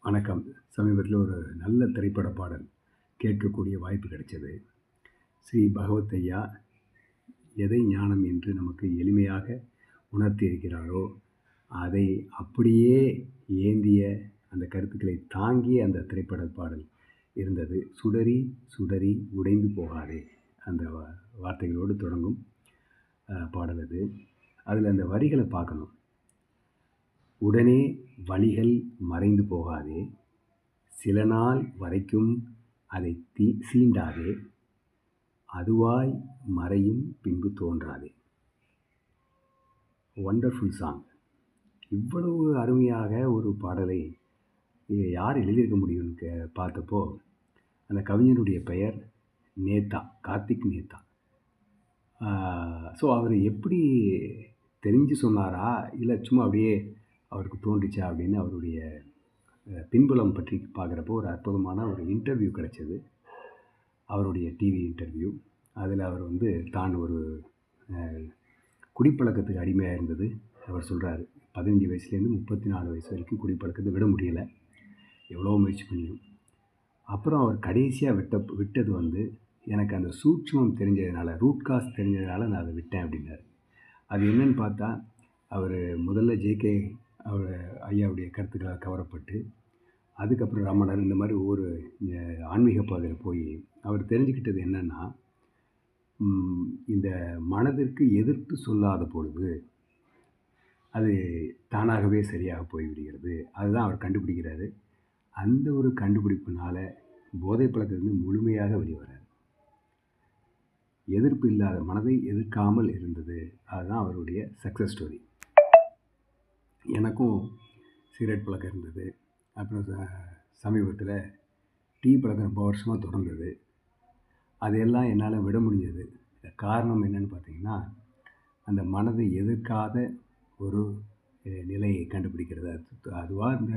வணக்கம். சமீபத்தில ஒரு நல்ல திரைப்பட பாடல் கேட்கக்கூடிய வாய்ப்பு கிடைச்சது. ஸ்ரீ பகவத் ஐயா எதை ஞானம் என்று நமக்கு எளிமையாக உணர்த்தியிருக்கிறாரோ, அதை அப்படியே ஏந்திய அந்த கருத்துக்களை தாங்கிய அந்த திரைப்பட பாடல் இருந்தது. "சுடரி சுடரி உடைந்து போகாதே" அந்த வார்த்தைகளோடு தொடங்கும் பாடல் அது. அதில அந்த வரிகள பார்க்கணும். "உடனே வலிகள் மறைந்து போகாதே, சில நாள் வரைக்கும் அதை சீண்டாதே, அதுவாய் மறையும் பின்பு தோன்றாதே." Wonderful song. இவ்வளவு அருமையாக ஒரு பாடலை யார் எழுதியிருக்க முடியும்னு பார்த்தப்போ, அந்த கவிஞருடைய பெயர் நேதா, கார்த்திக் நேதா. ஸோ அவர் எப்படி தெரிஞ்சு சொன்னாரா? இல்ல சும்மா அப்படியே அவருக்கு தோன்றுச்சா? அப்படின்னு அவருடைய பின்புலம் பற்றி பார்க்குறப்போ ஒரு அற்புதமான ஒரு இன்டர்வியூ கிடைச்சது. அவருடைய டிவி இன்டர்வியூ. அதில் அவர் வந்து தான் ஒரு குடிப்பழக்கத்துக்கு அடிமையாக இருந்தது அவர் சொல்கிறாரு. 15 வயசுலேருந்து 34 வயசு வரைக்கும் குடிப்பழக்கத்தை விட முடியலை, எவ்வளோ முயற்சி பண்ணியும். அப்புறம் அவர் கடைசியாக விட்டது வந்து, எனக்கு அந்த சூட்சுமம் தெரிஞ்சதுனால, ரூட் காஸ் தெரிஞ்சதுனால நான் அதை விட்டேன் அப்படின்னாரு. அது என்னன்னு பார்த்தா, அவர் முதல்ல ஜேகே அவர் ஐயாவுடைய கருத்துக்களால் கவரப்பட்டு, அதுக்கப்புறம் ரமணர், இந்த மாதிரி ஒவ்வொரு ஆன்மீக பாதையில் போய் அவர் தெரிஞ்சுக்கிட்டது என்னென்னா, இந்த மனதிற்கு எதிர்ப்பு சொல்லாத பொழுது அது தானாகவே சரியாக போய்விடுகிறது. அதுதான் அவர் கண்டுபிடிக்கிறாரு. அந்த ஒரு கண்டுபிடிப்புனால போதை பழக்கத்திலிருந்து முழுமையாக வெளிவரார். எதிர்ப்பு இல்லாத, மனதை எதிர்க்காமல் இருந்தது. அதுதான் அவருடைய சக்ஸஸ் ஸ்டோரி. எனக்கும் சிகரெட் பழக்கம் இருந்தது. அப்புறம் சமீபத்தில் டீ பழக்கம் ரொம்ப வருஷமாக தொடர்ந்தது. அதையெல்லாம் என்னால் விட முடிஞ்சது. காரணம் என்னென்னு பார்த்தீங்கன்னா, அந்த மனதை எதிர்க்காத ஒரு நிலையை கண்டுபிடிக்கிறது. அதுவாக இந்த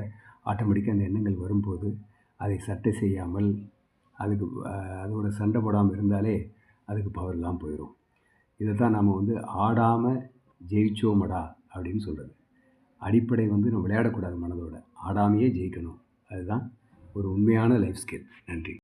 ஆட்டோமேட்டிக்காக அந்த எண்ணங்கள் வரும்போது அதை சட்டை செய்யாமல், அதுக்கு அதோட சண்டை போடாமல் இருந்தாலே அதுக்கு பவர் இல்லாமல் போயிடும். இதை தான் நாம் வந்து ஆடாமல் ஜெயிச்சோமடா அப்படின்னு சொல்கிறது. அடிப்படை வந்து நம்ம விளையாடக்கூடாது மனதோட, ஆடாமையே ஜெயிக்கணும். அதுதான் ஒரு உண்மையான லைஃப் ஸ்கில். நன்றி.